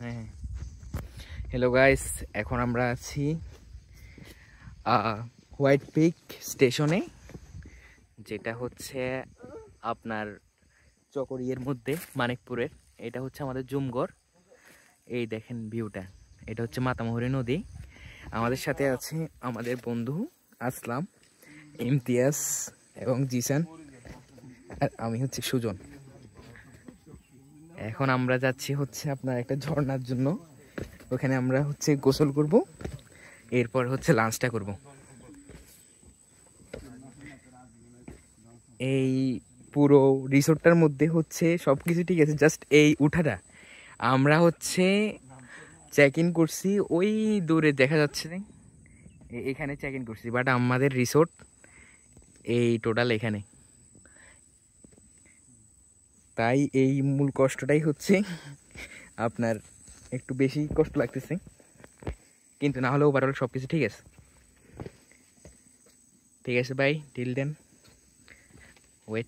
হ্যাঁ, hello guys, এখন আমরা আছি হোয়াইট পিক স্টেশনে, যেটা হচ্ছে আপনার চকরিয়ার মধ্যে মানিকপুরের। এটা হচ্ছে আমাদের জুমগড়। এই দেখেন ভিউটা, এটা হচ্ছে মাতামুহুরী নদী। আমাদের সাথে আছে আমাদের বন্ধু আসলাম, ইমতিয়াজ এবং জিসান, আর আমি হচ্ছে সুজন। এখন আমরা যাচ্ছি হচ্ছে আপনার একটা ঝর্ণার জন্য। ওখানে আমরা হচ্ছে গোসল করব, এরপর হচ্ছে লাঞ্চটা করব। এই পুরো রিসোর্টটার মধ্যে হচ্ছে সব কিছু ঠিক আছে, জাস্ট এই উঠাটা আমরা হচ্ছে চেক ইন করছি, ওই দূরে দেখা যাচ্ছে এখানে চেক ইন করছি, বাট আমাদের রিসোর্ট এই টোটাল এখানে। তাই এই মূল কষ্টটাই হচ্ছে আপনার একটু বেশি কষ্ট লাগতেছে, কিন্তু না হলে ওভারঅল সব কিছু ঠিক আছে। ঠিক আছে ভাই, টিল দেন ওয়েট।